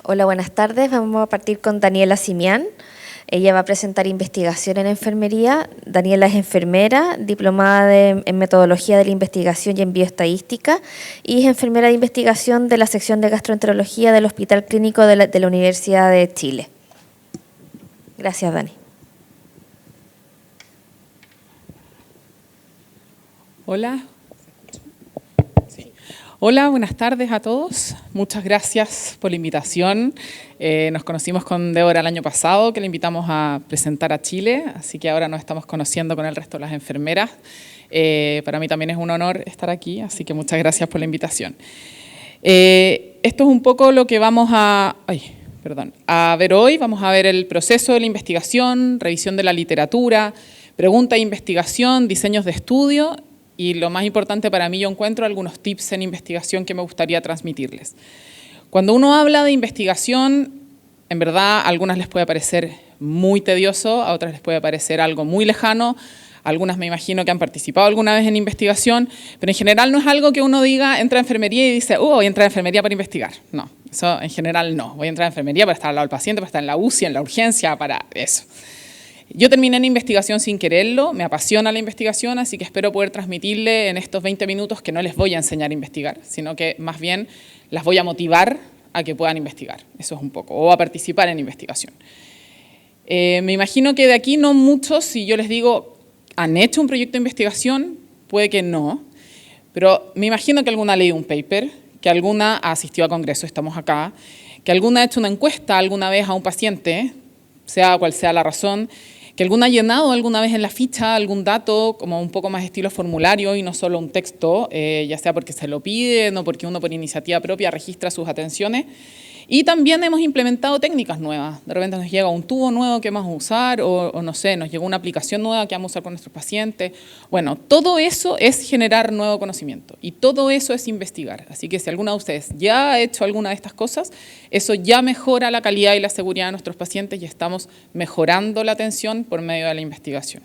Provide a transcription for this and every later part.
Hola, buenas tardes. Vamos a partir con Daniela Simián. Ella va a presentar investigación en enfermería. Daniela es enfermera, diplomada en metodología de la investigación y en bioestadística, y es enfermera de investigación de la sección de gastroenterología del Hospital Clínico de la Universidad de Chile. Gracias, Dani. Hola. Sí. Hola, buenas tardes a todos. Muchas gracias por la invitación. Nos conocimos con Débora el año pasado, que la invitamos a presentar a Chile, así que ahora nos estamos conociendo con el resto de las enfermeras. Para mí también es un honor estar aquí, así que muchas gracias por la invitación. Esto es un poco lo que vamos a ver hoy. Vamos a ver el proceso de la investigación, revisión de la literatura, pregunta de investigación, diseños de estudio. Y lo más importante para mí, yo encuentro algunos tips en investigación que me gustaría transmitirles. Cuando uno habla de investigación, en verdad a algunas les puede parecer muy tedioso, a otras les puede parecer algo muy lejano, algunas me imagino que han participado alguna vez en investigación, pero en general no es algo que uno diga, entra a enfermería y dice, voy a entrar a enfermería para investigar. No, eso en general no. Voy a entrar a enfermería para estar al lado del paciente, para estar en la UCI, en la urgencia, para eso. Yo terminé en investigación sin quererlo, me apasiona la investigación, así que espero poder transmitirle en estos 20 minutos que no les voy a enseñar a investigar, sino que más bien las voy a motivar a que puedan investigar, eso es un poco, o a participar en investigación. Me imagino que de aquí no muchos, si yo les digo, ¿han hecho un proyecto de investigación? Puede que no, pero me imagino que alguna ha leído un paper, que alguna ha asistido a congresos, estamos acá, que alguna ha hecho una encuesta alguna vez a un paciente, sea cual sea la razón, que alguna ha llenado alguna vez en la ficha algún dato como un poco más estilo formulario y no solo un texto, ya sea porque se lo piden o porque uno por iniciativa propia registra sus atenciones. Y también hemos implementado técnicas nuevas. De repente nos llega un tubo nuevo que vamos a usar o no sé, nos llegó una aplicación nueva que vamos a usar con nuestros pacientes. Bueno, todo eso es generar nuevo conocimiento y todo eso es investigar. Así que si alguna de ustedes ya ha hecho alguna de estas cosas, eso ya mejora la calidad y la seguridad de nuestros pacientes y estamos mejorando la atención por medio de la investigación.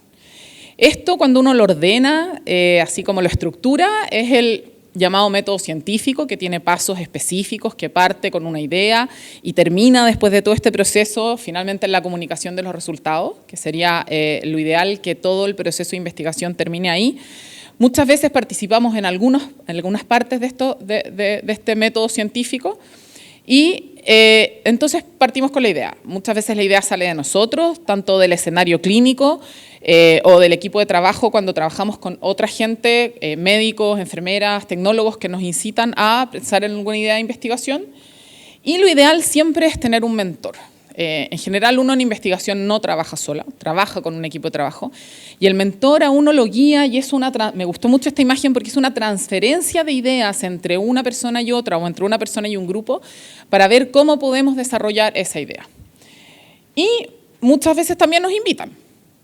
Esto, cuando uno lo ordena, así como lo estructura, es el llamado método científico, que tiene pasos específicos, que parte con una idea y termina después de todo este proceso finalmente en la comunicación de los resultados, que sería lo ideal, que todo el proceso de investigación termine ahí. Muchas veces participamos en algunas partes de este método científico y entonces partimos con la idea. Muchas veces la idea sale de nosotros, tanto del escenario clínico o del equipo de trabajo cuando trabajamos con otra gente, médicos, enfermeras, tecnólogos que nos incitan a pensar en alguna idea de investigación. Y lo ideal siempre es tener un mentor. En general uno en investigación no trabaja sola, trabaja con un equipo de trabajo y el mentor a uno lo guía y es me gustó mucho esta imagen porque es una transferencia de ideas entre una persona y otra o entre una persona y un grupo para ver cómo podemos desarrollar esa idea. Y muchas veces también nos invitan.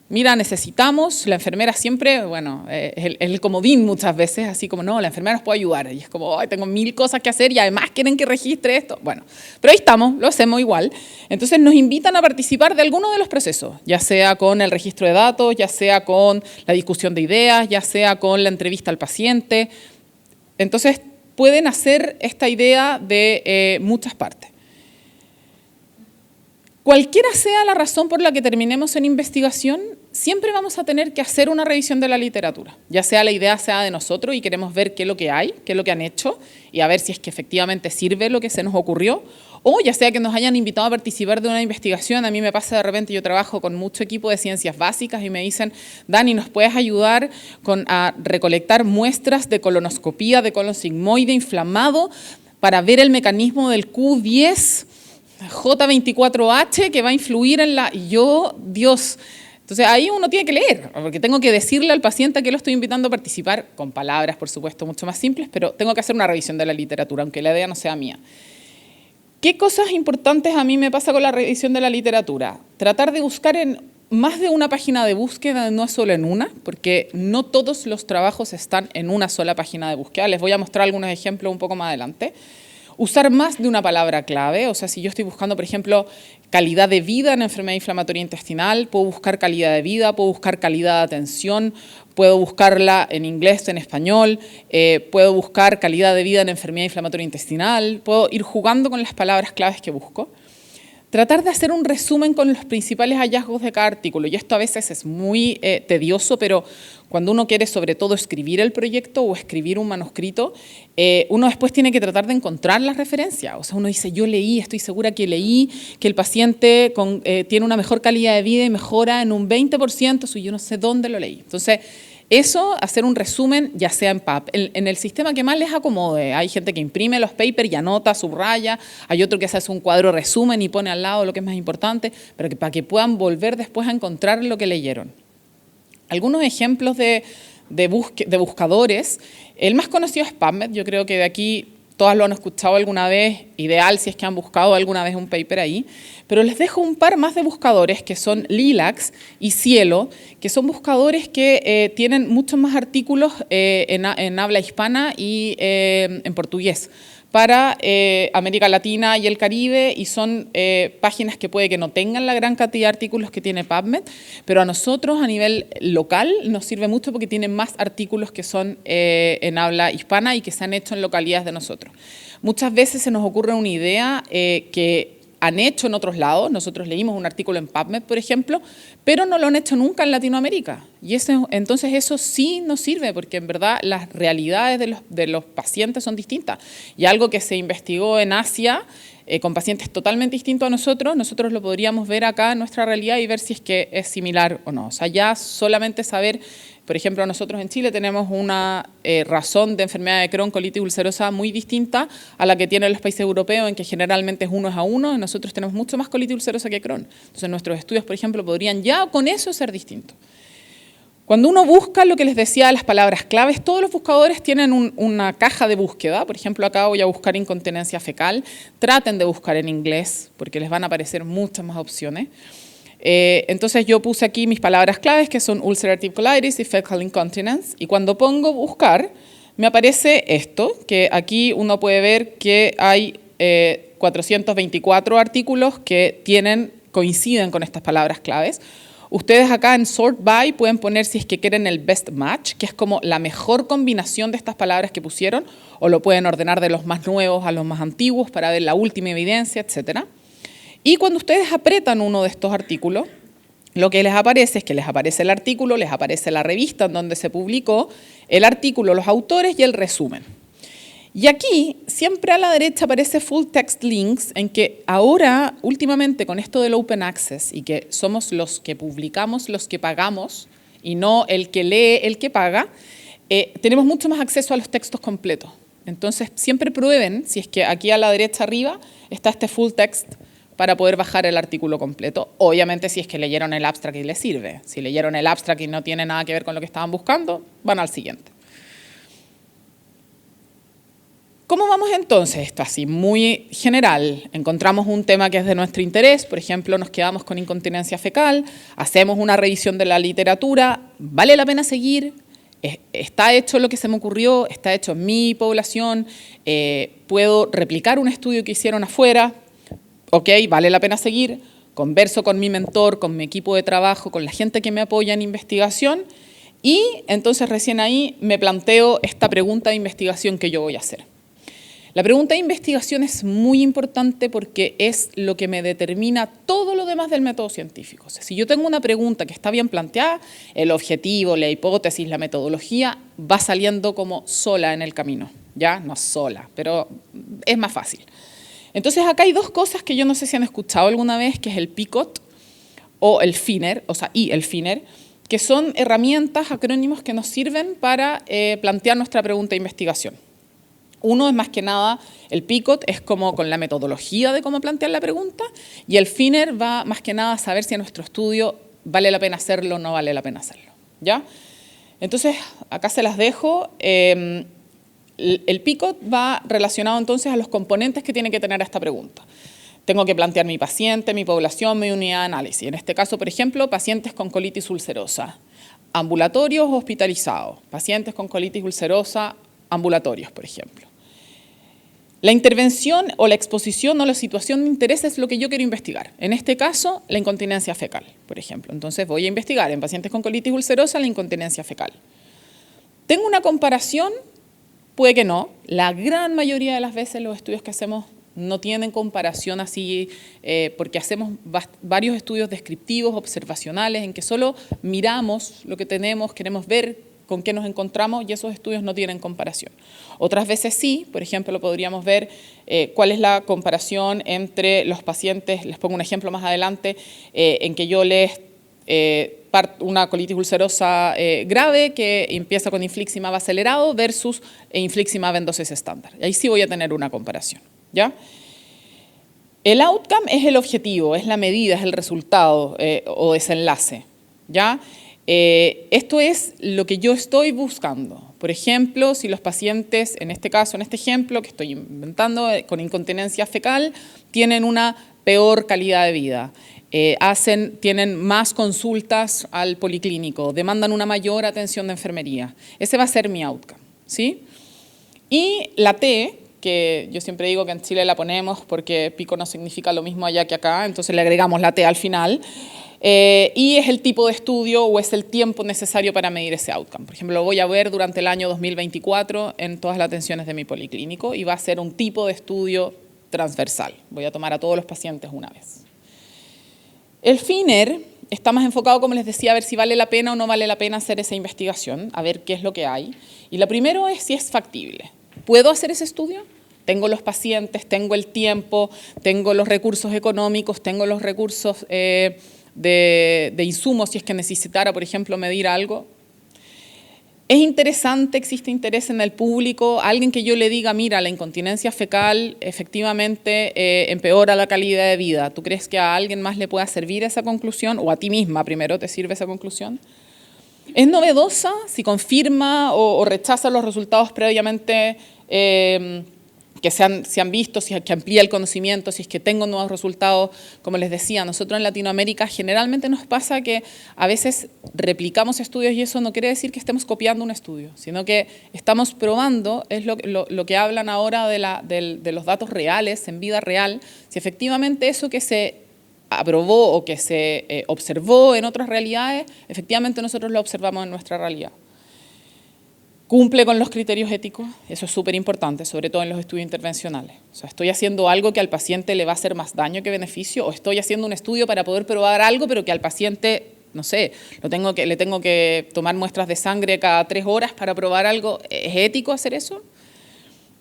Mira, necesitamos, la enfermera siempre, bueno, es el comodín muchas veces, así como, no, la enfermera nos puede ayudar. Y es como, ay, tengo 1000 cosas que hacer y además quieren que registre esto. Bueno, pero ahí estamos, lo hacemos igual. Entonces nos invitan a participar de alguno de los procesos, ya sea con el registro de datos, ya sea con la discusión de ideas, ya sea con la entrevista al paciente. Entonces pueden hacer esta idea de muchas partes. Cualquiera sea la razón por la que terminemos en investigación, siempre vamos a tener que hacer una revisión de la literatura. Ya sea la idea sea de nosotros y queremos ver qué es lo que hay, qué es lo que han hecho y a ver si es que efectivamente sirve lo que se nos ocurrió, o ya sea que nos hayan invitado a participar de una investigación. A mí me pasa de repente, yo trabajo con mucho equipo de ciencias básicas y me dicen, Dani, ¿nos puedes ayudar a recolectar muestras de colonoscopía de colon sigmoide inflamado para ver el mecanismo del Q10? J24H que va a influir en la... Y yo, Dios... Entonces ahí uno tiene que leer, porque tengo que decirle al paciente a que lo estoy invitando a participar, con palabras, por supuesto, mucho más simples, pero tengo que hacer una revisión de la literatura, aunque la idea no sea mía. ¿Qué cosas importantes a mí me pasa con la revisión de la literatura? Tratar de buscar en más de una página de búsqueda, no solo en una, porque no todos los trabajos están en una sola página de búsqueda. Les voy a mostrar algunos ejemplos un poco más adelante. Usar más de una palabra clave, o sea, si yo estoy buscando, por ejemplo, calidad de vida en enfermedad inflamatoria intestinal, puedo buscar calidad de vida, puedo buscar calidad de atención, puedo buscarla en inglés, en español, puedo buscar calidad de vida en enfermedad inflamatoria intestinal, puedo ir jugando con las palabras claves que busco. Tratar de hacer un resumen con los principales hallazgos de cada artículo, y esto a veces es muy tedioso, pero cuando uno quiere sobre todo escribir el proyecto o escribir un manuscrito, uno después tiene que tratar de encontrar las referencias. O sea, uno dice, yo leí, estoy segura que leí que el paciente tiene una mejor calidad de vida y mejora en un 20%, so yo no sé dónde lo leí. Entonces, eso, hacer un resumen, ya sea en PubMed, en el sistema que más les acomode. Hay gente que imprime los papers y anota, subraya, hay otro que hace un cuadro resumen y pone al lado lo que es más importante, pero para que puedan volver después a encontrar lo que leyeron. Algunos ejemplos de buscadores, el más conocido es PubMed, yo creo que de aquí todas lo han escuchado alguna vez, ideal si es que han buscado alguna vez un paper ahí, pero les dejo un par más de buscadores que son Lilacs y Cielo, que son buscadores que tienen muchos más artículos en habla hispana y en portugués para América Latina y el Caribe, y son páginas que puede que no tengan la gran cantidad de artículos que tiene PubMed, pero a nosotros a nivel local nos sirve mucho porque tienen más artículos que son en habla hispana y que se han hecho en localidades de nosotros. Muchas veces se nos ocurre una idea que han hecho en otros lados. Nosotros leímos un artículo en PubMed, por ejemplo, pero no lo han hecho nunca en Latinoamérica. Y entonces eso sí nos sirve, porque en verdad las realidades de los pacientes son distintas. Y algo que se investigó en Asia, con pacientes totalmente distintos a nosotros lo podríamos ver acá en nuestra realidad y ver si es que es similar o no. O sea, ya solamente saber, por ejemplo, nosotros en Chile tenemos una razón de enfermedad de Crohn, colitis ulcerosa muy distinta a la que tienen los países europeos, en que generalmente es 1:1, y nosotros tenemos mucho más colitis ulcerosa que Crohn. Entonces nuestros estudios, por ejemplo, podrían ya con eso ser distintos. Cuando uno busca lo que les decía de las palabras claves, todos los buscadores tienen una caja de búsqueda. Por ejemplo, acá voy a buscar incontinencia fecal. Traten de buscar en inglés, porque les van a aparecer muchas más opciones. Entonces yo puse aquí mis palabras claves, que son ulcerative colitis y fecal incontinence, y cuando pongo buscar, me aparece esto, que aquí uno puede ver que hay 424 artículos que coinciden con estas palabras claves. Ustedes acá en Sort By pueden poner si es que quieren el best match, que es como la mejor combinación de estas palabras que pusieron, o lo pueden ordenar de los más nuevos a los más antiguos para ver la última evidencia, etcétera. Y cuando ustedes apretan uno de estos artículos, lo que les aparece es que les aparece el artículo, les aparece la revista en donde se publicó, el artículo, los autores y el resumen. Y aquí, siempre a la derecha aparece Full Text Links, en que ahora, últimamente, con esto del Open Access, y que somos los que publicamos, los que pagamos, y no el que lee, el que paga, tenemos mucho más acceso a los textos completos. Entonces, siempre prueben, si es que aquí a la derecha arriba está este Full Text, para poder bajar el artículo completo. Obviamente, si es que leyeron el abstract y les sirve. Si leyeron el abstract y no tiene nada que ver con lo que estaban buscando, van al siguiente. ¿Cómo vamos entonces? Esto así, muy general. Encontramos un tema que es de nuestro interés, por ejemplo, nos quedamos con incontinencia fecal, hacemos una revisión de la literatura, ¿vale la pena seguir? ¿Está hecho lo que se me ocurrió? ¿Está hecho en mi población? ¿Puedo replicar un estudio que hicieron afuera? Ok, vale la pena seguir. Converso con mi mentor, con mi equipo de trabajo, con la gente que me apoya en investigación, y entonces recién ahí me planteo esta pregunta de investigación que yo voy a hacer. La pregunta de investigación es muy importante porque es lo que me determina todo lo demás del método científico. O sea, si yo tengo una pregunta que está bien planteada, el objetivo, la hipótesis, la metodología va saliendo como sola en el camino. Ya, no sola, pero es más fácil. Entonces acá hay dos cosas que yo no sé si han escuchado alguna vez, que es el PICOT o el FINER, y el FINER, que son herramientas, acrónimos que nos sirven para plantear nuestra pregunta de investigación. Uno es más que nada, el PICOT es como con la metodología de cómo plantear la pregunta, y el FINER va más que nada a saber si en nuestro estudio vale la pena hacerlo o no vale la pena hacerlo. ¿Ya? Entonces, acá se las dejo. El PICOT va relacionado entonces a los componentes que tiene que tener esta pregunta. Tengo que plantear mi paciente, mi población, mi unidad de análisis. En este caso, por ejemplo, pacientes con colitis ulcerosa, ambulatorios o hospitalizados, pacientes con colitis ulcerosa, ambulatorios, por ejemplo. La intervención o la exposición o la situación de interés es lo que yo quiero investigar. En este caso, la incontinencia fecal, por ejemplo. Entonces voy a investigar en pacientes con colitis ulcerosa la incontinencia fecal. ¿Tengo una comparación? Puede que no. La gran mayoría de las veces los estudios que hacemos no tienen comparación así, porque hacemos varios estudios descriptivos, observacionales, en que solo miramos lo que tenemos, queremos ver con qué nos encontramos y esos estudios no tienen comparación. Otras veces sí, por ejemplo, podríamos ver cuál es la comparación entre los pacientes, les pongo un ejemplo más adelante, en que yo les una colitis ulcerosa grave que empieza con infliximab acelerado versus infliximab en dosis estándar. Ahí sí voy a tener una comparación, ¿ya? El outcome es el objetivo, es la medida, es el resultado o desenlace, ¿ya? Esto es lo que yo estoy buscando. Por ejemplo, si los pacientes, en este caso, en este ejemplo que estoy inventando, con incontinencia fecal, tienen una peor calidad de vida, tienen más consultas al policlínico, demandan una mayor atención de enfermería. Ese va a ser mi outcome, ¿sí? Y la T, que yo siempre digo que en Chile la ponemos porque pico no significa lo mismo allá que acá, entonces le agregamos la T al final. Y es el tipo de estudio o es el tiempo necesario para medir ese outcome. Por ejemplo, lo voy a ver durante el año 2024 en todas las atenciones de mi policlínico y va a ser un tipo de estudio transversal. Voy a tomar a todos los pacientes una vez. El FINER está más enfocado, como les decía, a ver si vale la pena o no vale la pena hacer esa investigación, a ver qué es lo que hay. Y lo primero es si es factible. ¿Puedo hacer ese estudio? Tengo los pacientes, tengo el tiempo, tengo los recursos económicos, tengo los recursos de insumos si es que necesitara, por ejemplo, medir algo. Es interesante, existe interés en el público, alguien que yo le diga, mira, la incontinencia fecal efectivamente empeora la calidad de vida. ¿Tú crees que a alguien más le pueda servir esa conclusión? O a ti misma primero te sirve esa conclusión. Es novedosa si confirma o rechaza los resultados previamente que se han visto, si es que amplía el conocimiento, si es que tengo nuevos resultados. Como les decía, nosotros en Latinoamérica generalmente nos pasa que a veces replicamos estudios y eso no quiere decir que estemos copiando un estudio, sino que estamos probando, es lo que hablan ahora de los datos reales, en vida real, si efectivamente eso que se aprobó o que se observó en otras realidades, efectivamente nosotros lo observamos en nuestra realidad. ¿Cumple con los criterios éticos? Eso es súper importante, sobre todo en los estudios intervencionales. O sea, ¿estoy haciendo algo que al paciente le va a hacer más daño que beneficio? ¿O estoy haciendo un estudio para poder probar algo, pero que al paciente, no sé, le tengo que tomar muestras de sangre cada 3 horas para probar algo? ¿Es ético hacer eso?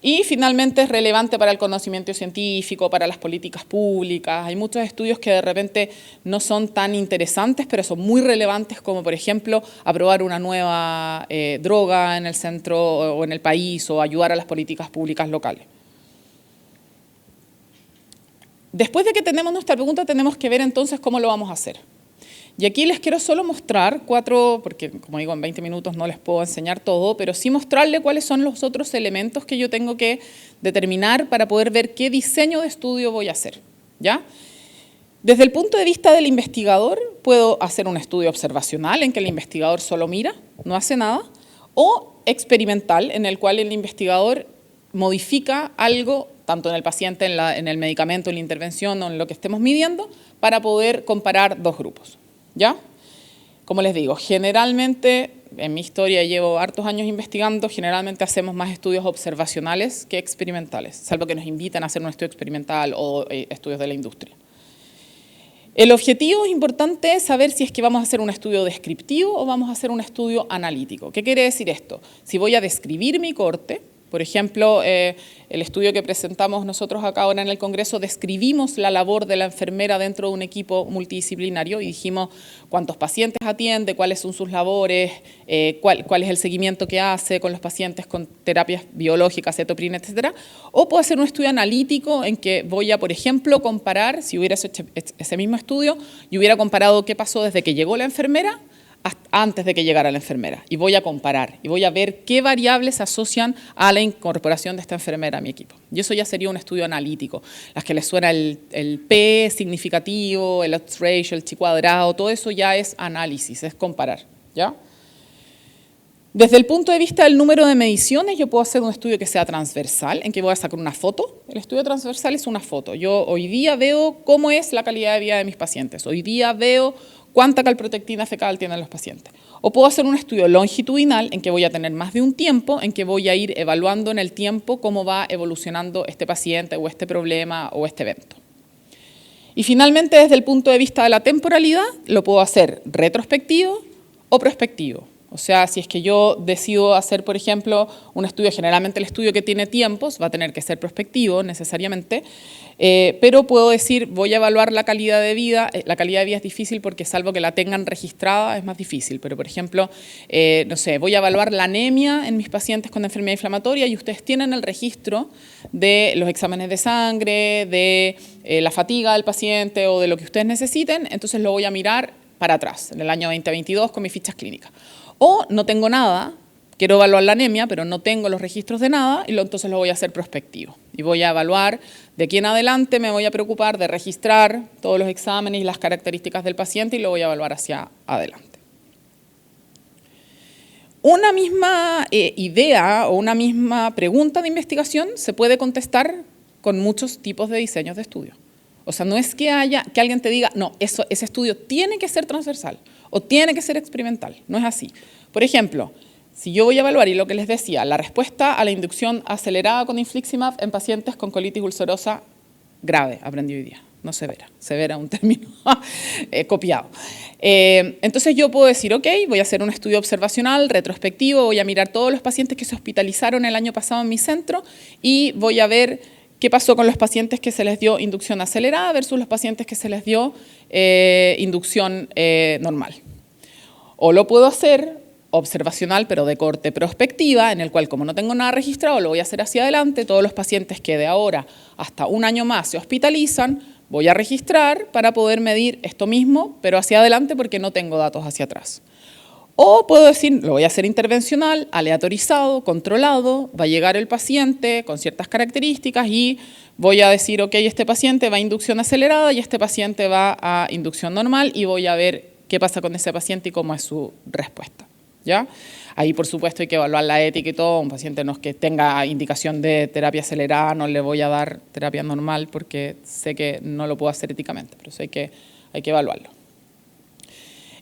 Y finalmente es relevante para el conocimiento científico, para las políticas públicas. Hay muchos estudios que de repente no son tan interesantes, pero son muy relevantes, como por ejemplo aprobar una nueva droga en el centro o en el país o ayudar a las políticas públicas locales. Después de que tenemos nuestra pregunta, tenemos que ver entonces cómo lo vamos a hacer. Y aquí les quiero solo mostrar 4, porque como digo, en 20 minutos no les puedo enseñar todo, pero sí mostrarle cuáles son los otros elementos que yo tengo que determinar para poder ver qué diseño de estudio voy a hacer, ¿ya? Desde el punto de vista del investigador, puedo hacer un estudio observacional en que el investigador solo mira, no hace nada, o experimental, en el cual el investigador modifica algo, tanto en el paciente, en el medicamento, en la intervención o en lo que estemos midiendo, para poder comparar 2 grupos. ¿Ya? Como les digo, generalmente, en mi historia llevo hartos años investigando, generalmente hacemos más estudios observacionales que experimentales, salvo que nos invitan a hacer un estudio experimental o estudios de la industria. El objetivo es importante saber si es que vamos a hacer un estudio descriptivo o vamos a hacer un estudio analítico. ¿Qué quiere decir esto? Si voy a describir mi corte, por ejemplo, el estudio que presentamos nosotros acá ahora en el Congreso, describimos la labor de la enfermera dentro de un equipo multidisciplinario y dijimos cuántos pacientes atiende, cuáles son sus labores, cuál es el seguimiento que hace con los pacientes con terapias biológicas, cetoprina, etc. O puedo hacer un estudio analítico en que voy a, por ejemplo, comparar, si hubiera hecho ese mismo estudio, y hubiera comparado qué pasó desde que llegó la enfermera antes de que llegara la enfermera, y voy a comparar, y voy a ver qué variables se asocian a la incorporación de esta enfermera a mi equipo. Y eso ya sería un estudio analítico. Las que les suena el P significativo, el odds ratio, el chi cuadrado, todo eso ya es análisis, es comparar, ¿ya? Desde el punto de vista del número de mediciones, yo puedo hacer un estudio que sea transversal, en que voy a sacar una foto. El estudio transversal es una foto. Yo hoy día veo cómo es la calidad de vida de mis pacientes. Hoy día veo cuánta calprotectina fecal tienen los pacientes. O puedo hacer un estudio longitudinal, en que voy a tener más de un tiempo, en que voy a ir evaluando en el tiempo cómo va evolucionando este paciente o este problema o este evento. Y finalmente, desde el punto de vista de la temporalidad, lo puedo hacer retrospectivo o prospectivo. O sea, si es que yo decido hacer, por ejemplo, un estudio, generalmente el estudio que tiene tiempos va a tener que ser prospectivo necesariamente, pero puedo decir, voy a evaluar la calidad de vida. La calidad de vida es difícil porque salvo que la tengan registrada es más difícil, pero por ejemplo, no sé, voy a evaluar la anemia en mis pacientes con enfermedad inflamatoria y ustedes tienen el registro de los exámenes de sangre, de la fatiga del paciente o de lo que ustedes necesiten, entonces lo voy a mirar para atrás, en el año 2022 con mis fichas clínicas. O no tengo nada, quiero evaluar la anemia, pero no tengo los registros de nada, y entonces lo voy a hacer prospectivo. Y voy a evaluar, de aquí en adelante me voy a preocupar de registrar todos los exámenes y las características del paciente y lo voy a evaluar hacia adelante. Una misma idea o una misma pregunta de investigación se puede contestar con muchos tipos de diseños de estudio. O sea, no es que alguien te diga, no, ese estudio tiene que ser transversal o tiene que ser experimental. No es así. Por ejemplo, si yo voy a evaluar, y lo que les decía, la respuesta a la inducción acelerada con infliximab en pacientes con colitis ulcerosa grave, aprendí hoy día, no severa. Severa es un término copiado. Entonces yo puedo decir, ok, voy a hacer un estudio observacional, retrospectivo, voy a mirar todos los pacientes que se hospitalizaron el año pasado en mi centro y voy a ver qué pasó con los pacientes que se les dio inducción acelerada versus los pacientes que se les dio inducción normal. O lo puedo hacer observacional, pero de corte prospectiva, en el cual, como no tengo nada registrado, lo voy a hacer hacia adelante. Todos los pacientes que de ahora hasta un año más se hospitalizan, voy a registrar para poder medir esto mismo, pero hacia adelante porque no tengo datos hacia atrás. O puedo decir, lo voy a hacer intervencional, aleatorizado, controlado, va a llegar el paciente con ciertas características y voy a decir, ok, este paciente va a inducción acelerada y este paciente va a inducción normal y voy a ver qué pasa con ese paciente y cómo es su respuesta. ¿Ya? Ahí, por supuesto, hay que evaluar la ética y todo. Un paciente no es que tenga indicación de terapia acelerada, no le voy a dar terapia normal porque sé que no lo puedo hacer éticamente, pero sé que hay que evaluarlo.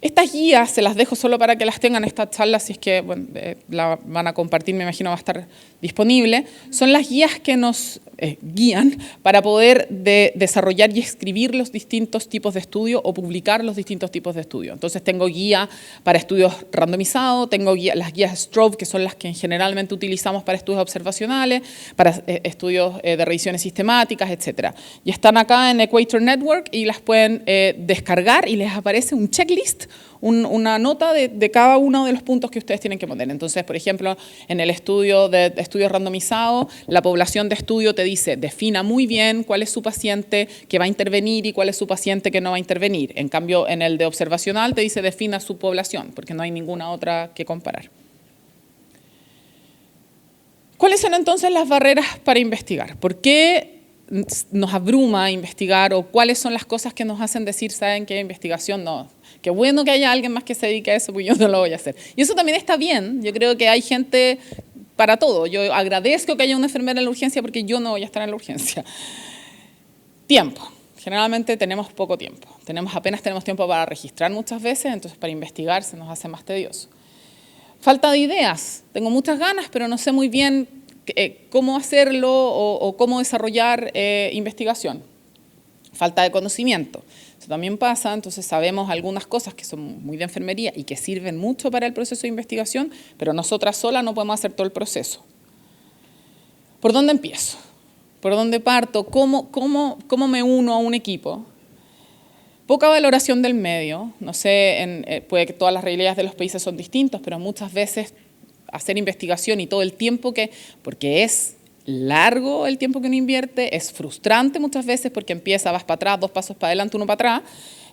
Estas guías se las dejo solo para que las tengan esta charla, si es que bueno, la van a compartir, me imagino va a estar disponible. Son las guías que nos guían para poder desarrollar y escribir los distintos tipos de estudio o publicar los distintos tipos de estudio. Entonces tengo guía para estudios randomizados, tengo las guías Strobe, que son las que generalmente utilizamos para estudios observacionales, para estudios de revisiones sistemáticas, etc. Y están acá en Equator Network y las pueden descargar y les aparece un checklist, una nota de cada uno de los puntos que ustedes tienen que poner. Entonces, por ejemplo, en el estudio de estudios randomizados, la población de estudio te dice, defina muy bien cuál es su paciente que va a intervenir y cuál es su paciente que no va a intervenir. En cambio, en el de observacional te dice, defina su población, porque no hay ninguna otra que comparar. ¿Cuáles son entonces las barreras para investigar? ¿Por qué nos abruma investigar o cuáles son las cosas que nos hacen decir, saben qué investigación no? Qué bueno que haya alguien más que se dedique a eso, porque yo no lo voy a hacer. Y eso también está bien. Yo creo que hay gente para todo. Yo agradezco que haya una enfermera en la urgencia porque yo no voy a estar en la urgencia. Tiempo. Generalmente tenemos poco tiempo. Apenas tenemos tiempo para registrar muchas veces, entonces para investigar se nos hace más tedioso. Falta de ideas. Tengo muchas ganas, pero no sé muy bien cómo hacerlo o cómo desarrollar investigación. Falta de conocimiento. Eso también pasa, entonces sabemos algunas cosas que son muy de enfermería y que sirven mucho para el proceso de investigación, pero nosotras solas no podemos hacer todo el proceso. ¿Por dónde empiezo? ¿Por dónde parto? ¿Cómo me uno a un equipo? Poca valoración del medio. No sé, puede que todas las realidades de los países son distintas, pero muchas veces hacer investigación y todo el tiempo porque es largo el tiempo que uno invierte, es frustrante muchas veces porque vas para atrás, 2 pasos para adelante, 1 para atrás.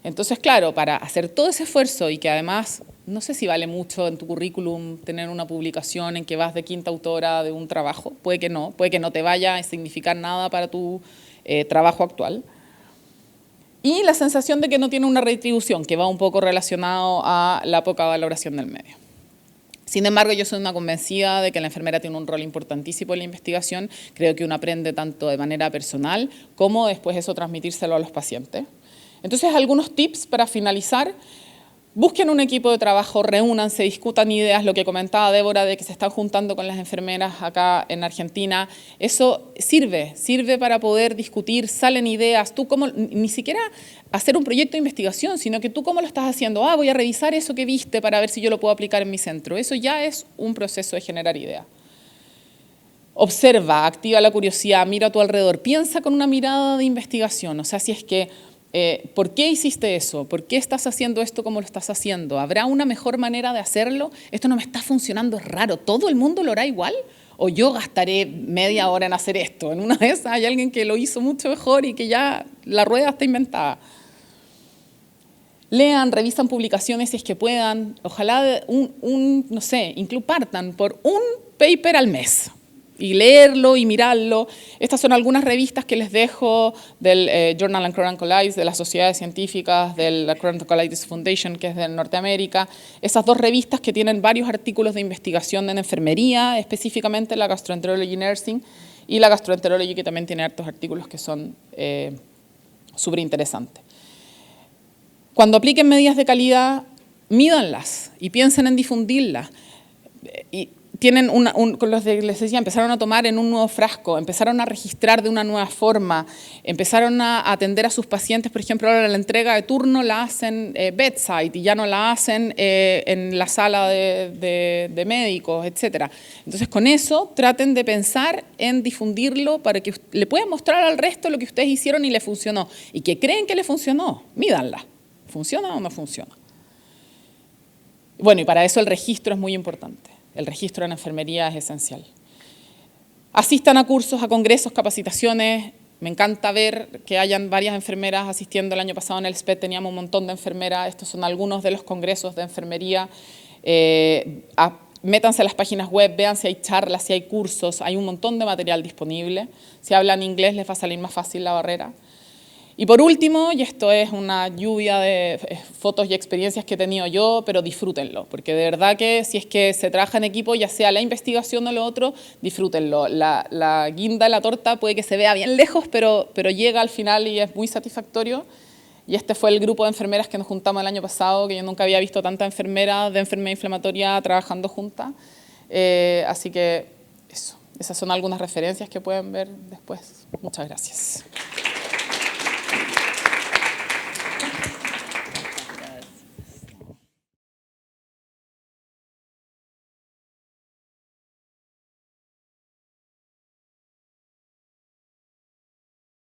Entonces, claro, para hacer todo ese esfuerzo y que además, no sé si vale mucho en tu currículum tener una publicación en que vas de quinta autora de un trabajo, puede que no te vaya a significar nada para tu trabajo actual. Y la sensación de que no tiene una retribución, que va un poco relacionado a la poca valoración del medio. Sin embargo, yo soy una convencida de que la enfermera tiene un rol importantísimo en la investigación. Creo que uno aprende tanto de manera personal como después eso transmitírselo a los pacientes. Entonces, algunos tips para finalizar. Busquen un equipo de trabajo, reúnanse, discutan ideas, lo que comentaba Débora de que se están juntando con las enfermeras acá en Argentina. Eso sirve para poder discutir, salen ideas. Tú cómo, ni siquiera hacer un proyecto de investigación, sino que tú cómo lo estás haciendo. Voy a revisar eso que viste para ver si yo lo puedo aplicar en mi centro. Eso ya es un proceso de generar ideas. Observa, activa la curiosidad, mira a tu alrededor, piensa con una mirada de investigación. O sea, si es que ¿por qué hiciste eso? ¿Por qué estás haciendo esto como lo estás haciendo? ¿Habrá una mejor manera de hacerlo? Esto no me está funcionando, es raro. ¿Todo el mundo lo hará igual? ¿O yo gastaré media hora en hacer esto? En una de esas hay alguien que lo hizo mucho mejor y que ya la rueda está inventada. Lean, revisan publicaciones si es que puedan. Ojalá, no sé, incluso partan por un paper al mes. Y leerlo y mirarlo. Estas son algunas revistas que les dejo del Journal and Current Collides, de las sociedades científicas, de la Current Collides Foundation, que es de Norteamérica. Esas dos revistas que tienen varios artículos de investigación en enfermería, específicamente la Gastroenterology Nursing y la Gastroenterology, que también tiene hartos artículos que son súper interesantes. Cuando apliquen medidas de calidad, mídanlas y piensen en difundirlas. Tienen con los de, les decía, empezaron a tomar en un nuevo frasco, empezaron a registrar de una nueva forma, empezaron a atender a sus pacientes, por ejemplo, ahora la entrega de turno la hacen bedside y ya no la hacen en la sala de médicos, etc. Entonces, con eso traten de pensar en difundirlo para que le puedan mostrar al resto lo que ustedes hicieron y le funcionó. Y que creen que le funcionó, mídanla. ¿Funciona o no funciona? Bueno, y para eso el registro es muy importante. El registro en enfermería es esencial. Asistan a cursos, a congresos, capacitaciones. Me encanta ver que hayan varias enfermeras asistiendo. El año pasado en el SPED teníamos un montón de enfermeras. Estos son algunos de los congresos de enfermería. Métanse a las páginas web, vean si hay charlas, si hay cursos. Hay un montón de material disponible. Si hablan inglés les va a salir más fácil la barrera. Y por último, y esto es una lluvia de fotos y experiencias que he tenido yo, pero disfrútenlo, porque de verdad que si es que se trabaja en equipo, ya sea la investigación o lo otro, disfrútenlo. La guinda de la torta puede que se vea bien lejos, pero llega al final y es muy satisfactorio. Y este fue el grupo de enfermeras que nos juntamos el año pasado, que yo nunca había visto tantas enfermeras de enfermedad inflamatoria trabajando juntas. Así que eso, esas son algunas referencias que pueden ver después. Muchas gracias.